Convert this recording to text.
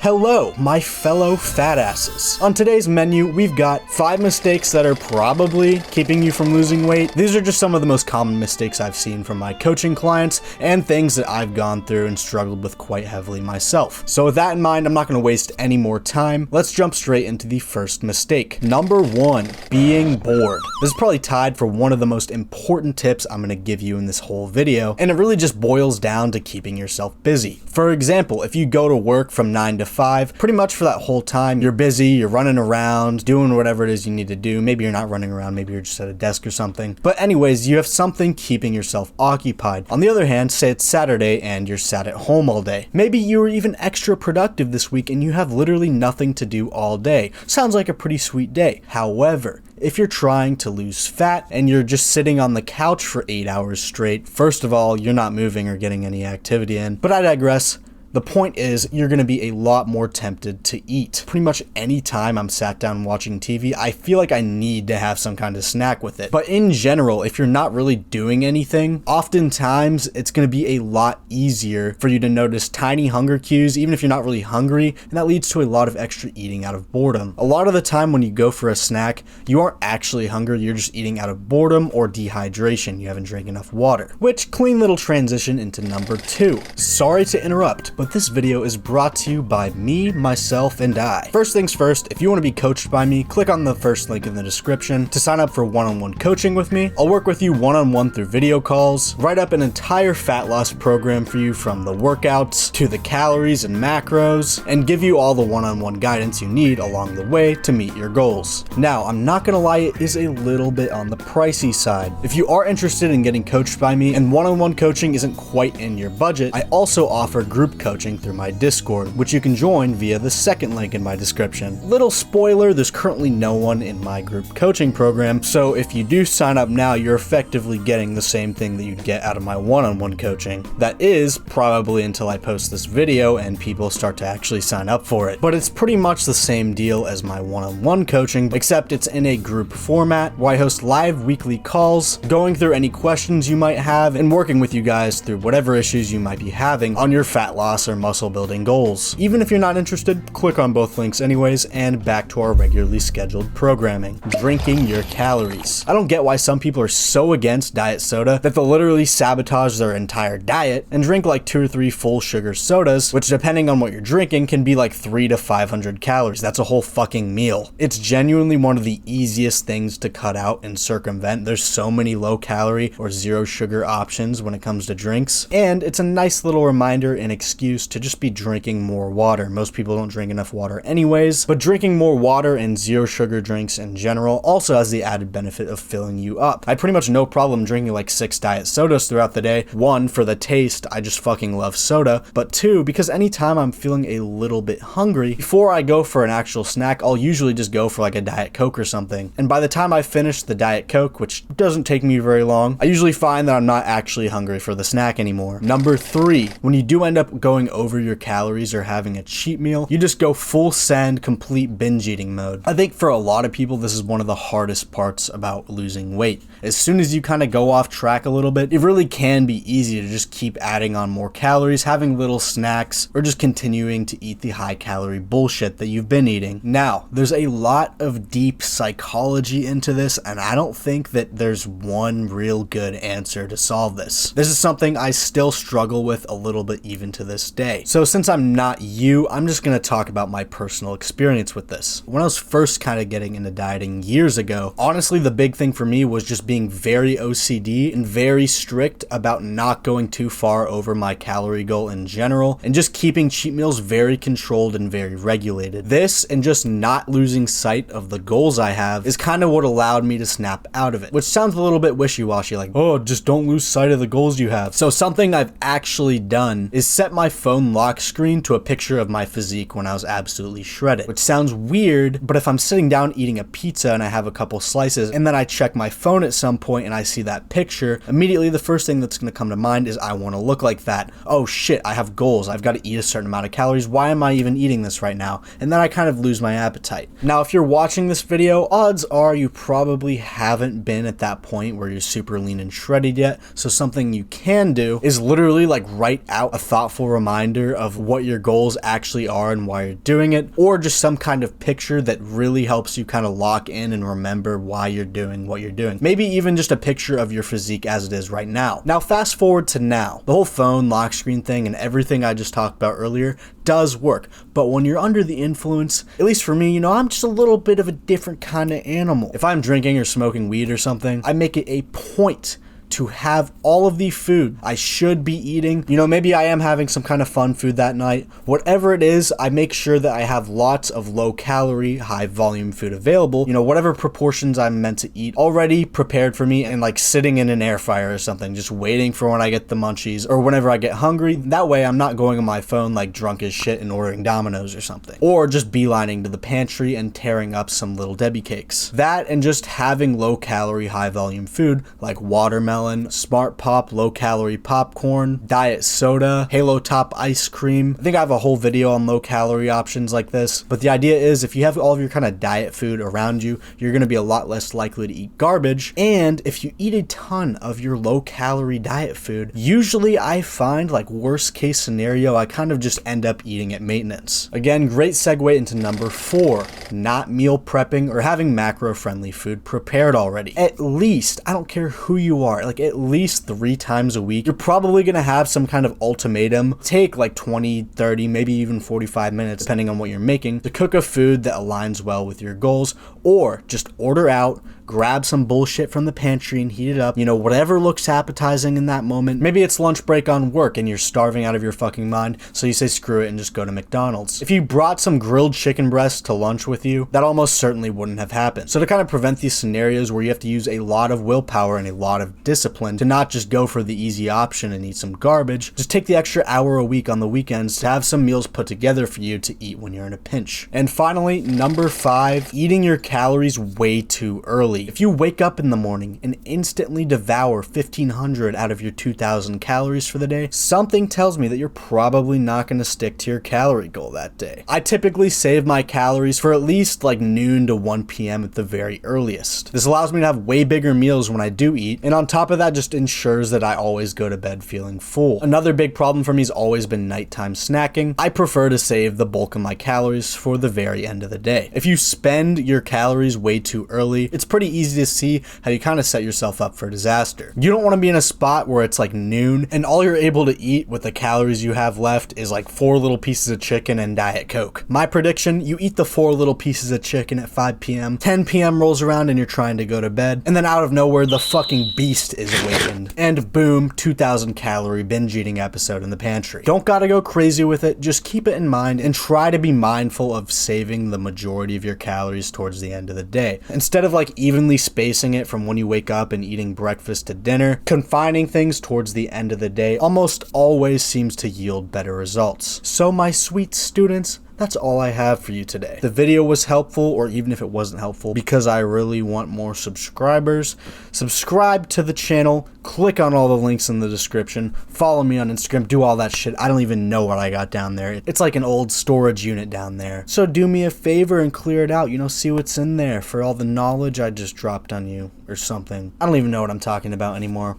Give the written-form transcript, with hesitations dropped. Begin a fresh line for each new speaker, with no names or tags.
Hello, my fellow fat asses. On today's menu, we've got 5 mistakes that are probably keeping you from losing weight. These are just some of the most common mistakes I've seen from my coaching clients and things that I've gone through and struggled with quite heavily myself. So with that in mind, I'm not going to waste any more time. Let's jump straight into the first mistake. Number 1, being bored. This is probably tied for one of the most important tips I'm going to give you in this whole video, and it really just boils down to keeping yourself busy. For example, if you go to work from 9 to 5, pretty much for that whole time, you're busy, you're running around, doing whatever it is you need to do. Maybe you're not running around, maybe you're just at a desk or something. But anyways, you have something keeping yourself occupied. On the other hand, say it's Saturday and you're sat at home all day. Maybe you were even extra productive this week and you have literally nothing to do all day. Sounds like a pretty sweet day. However, if you're trying to lose fat and you're just sitting on the couch for 8 hours straight, first of all, you're not moving or getting any activity in. But I digress. The point is, you're going to be a lot more tempted to eat. Pretty much any time I'm sat down watching TV, I feel like I need to have some kind of snack with it. But in general, if you're not really doing anything, oftentimes it's going to be a lot easier for you to notice tiny hunger cues, even if you're not really hungry, and that leads to a lot of extra eating out of boredom. A lot of the time when you go for a snack, you aren't actually hungry, you're just eating out of boredom or dehydration. You haven't drank enough water. Which, clean little transition into number 2. Sorry to interrupt, but this video is brought to you by me, myself, and I. First things first, if you want to be coached by me, click on the first link in the description to sign up for one-on-one coaching with me. I'll work with you one-on-one through video calls, write up an entire fat loss program for you from the workouts to the calories and macros, and give you all the one-on-one guidance you need along the way to meet your goals. Now, I'm not gonna lie, it is a little bit on the pricey side. If you are interested in getting coached by me and one-on-one coaching isn't quite in your budget, I also offer group coaching through my Discord, which you can join via the second link in my description. Little spoiler, there's currently no one in my group coaching program, so if you do sign up now, you're effectively getting the same thing that you'd get out of my one-on-one coaching. That is probably until I post this video and people start to actually sign up for it. But it's pretty much the same deal as my one-on-one coaching, except it's in a group format where I host live weekly calls, going through any questions you might have and working with you guys through whatever issues you might be having on your fat loss or muscle building goals. Even if you're not interested, click on both links anyways, and back to our regularly scheduled programming. Drinking your calories. I don't get why some people are so against diet soda that they'll literally sabotage their entire diet and drink like 2 or 3 full sugar sodas, which depending on what you're drinking can be like 300 to 500 calories. That's a whole fucking meal. It's genuinely one of the easiest things to cut out and circumvent. There's so many low calorie or zero sugar options when it comes to drinks, and it's a nice little reminder and excuse to just be drinking more water. Most people don't drink enough water anyways, but drinking more water and zero sugar drinks in general also has the added benefit of filling you up. I had pretty much no problem drinking like 6 diet sodas throughout the day. 1, for the taste, I just fucking love soda, but 2, because anytime I'm feeling a little bit hungry, before I go for an actual snack, I'll usually just go for like a Diet Coke or something. And by the time I finish the Diet Coke, which doesn't take me very long, I usually find that I'm not actually hungry for the snack anymore. Number 3, when you do end up going over your calories or having a cheat meal, you just go full send, complete binge eating mode. I think for a lot of people, this is one of the hardest parts about losing weight. As soon as you kind of go off track a little bit, it really can be easy to just keep adding on more calories, having little snacks, or just continuing to eat the high calorie bullshit that you've been eating. Now, there's a lot of deep psychology into this, and I don't think that there's one real good answer to solve this. This is something I still struggle with a little bit even to this day. So since I'm not you, I'm just going to talk about my personal experience with this. When I was first kind of getting into dieting years ago, honestly, the big thing for me was just being very OCD and very strict about not going too far over my calorie goal in general, and just keeping cheat meals very controlled and very regulated. This, and just not losing sight of the goals I have, is kind of what allowed me to snap out of it, which sounds a little bit wishy-washy, like, oh, just don't lose sight of the goals you have. So something I've actually done is set my phone lock screen to a picture of my physique when I was absolutely shredded, which sounds weird, but if I'm sitting down eating a pizza and I have a couple slices and then I check my phone at some point and I see that picture, immediately the first thing that's going to come to mind is I want to look like that. Oh shit, I have goals. I've got to eat a certain amount of calories. Why am I even eating this right now? And then I kind of lose my appetite. Now, if you're watching this video, odds are you probably haven't been at that point where you're super lean and shredded yet. So something you can do is literally like write out a thoughtful reminder reminder of what your goals actually are and why you're doing it, or just some kind of picture that really helps you kind of lock in and remember why you're doing what you're doing. Maybe even just a picture of your physique as it is right now. Now fast forward to now. The whole phone lock screen thing and everything I just talked about earlier does work, but when you're under the influence, at least for me, you know, I'm just a little bit of a different kind of animal. If I'm drinking or smoking weed or something, I make it a point to have all of the food I should be eating. You know, maybe I am having some kind of fun food that night. Whatever it is, I make sure that I have lots of low calorie, high volume food available. You know, whatever proportions I'm meant to eat already prepared for me and like sitting in an air fryer or something, just waiting for when I get the munchies or whenever I get hungry. That way I'm not going on my phone like drunk as shit and ordering Domino's or something. Or just beelining to the pantry and tearing up some Little Debbie cakes. That and just having low calorie, high volume food like watermelon, Smart Pop low calorie popcorn, diet soda, Halo Top ice cream. I think I have a whole video on low calorie options like this, but the idea is if you have all of your kind of diet food around you, you're going to be a lot less likely to eat garbage. And if you eat a ton of your low calorie diet food, usually I find, like, worst case scenario, I kind of just end up eating at maintenance. Again, great segue into number 4, not meal prepping or having macro friendly food prepared already. At least, I don't care who you are, like at least 3 times a week, you're probably going to have some kind of ultimatum. Take like 20, 30, maybe even 45 minutes, depending on what you're making, to cook a food that aligns well with your goals, or just order out, grab some bullshit from the pantry and heat it up. You know, whatever looks appetizing in that moment. Maybe it's lunch break on work and you're starving out of your fucking mind, so you say screw it and just go to McDonald's. If you brought some grilled chicken breasts to lunch with you, that almost certainly wouldn't have happened. So to kind of prevent these scenarios where you have to use a lot of willpower and a lot of discipline to not just go for the easy option and eat some garbage, just take the extra hour a week on the weekends to have some meals put together for you to eat when you're in a pinch. And finally, number 5, eating your calories way too early. If you wake up in the morning and instantly devour 1,500 out of your 2,000 calories for the day, something tells me that you're probably not going to stick to your calorie goal that day. I typically save my calories for at least like noon to 1 p.m. at the very earliest. This allows me to have way bigger meals when I do eat, and on top of that just ensures that I always go to bed feeling full. Another big problem for me has always been nighttime snacking. I prefer to save the bulk of my calories for the very end of the day. If you spend your calories way too early, it's pretty easy to see how you kind of set yourself up for disaster. You don't want to be in a spot where it's like noon and all you're able to eat with the calories you have left is like 4 little pieces of chicken and Diet Coke. My prediction, you eat the 4 little pieces of chicken at 5 p.m., 10 p.m. rolls around and you're trying to go to bed, and then out of nowhere the fucking beast is awakened, and boom, 2,000 calorie binge eating episode in the pantry. Don't gotta go crazy with it, just keep it in mind and try to be mindful of saving the majority of your calories towards the end of the day. Instead of like evenly spacing it from when you wake up and eating breakfast to dinner, confining things towards the end of the day almost always seems to yield better results. So my sweet students, that's all I have for you today. The video was helpful, or even if it wasn't helpful, because I really want more subscribers, subscribe to the channel, click on all the links in the description, follow me on Instagram, do all that shit. I don't even know what I got down there. It's like an old storage unit down there. So do me a favor and clear it out, you know, see what's in there for all the knowledge I just dropped on you or something. I don't even know what I'm talking about anymore.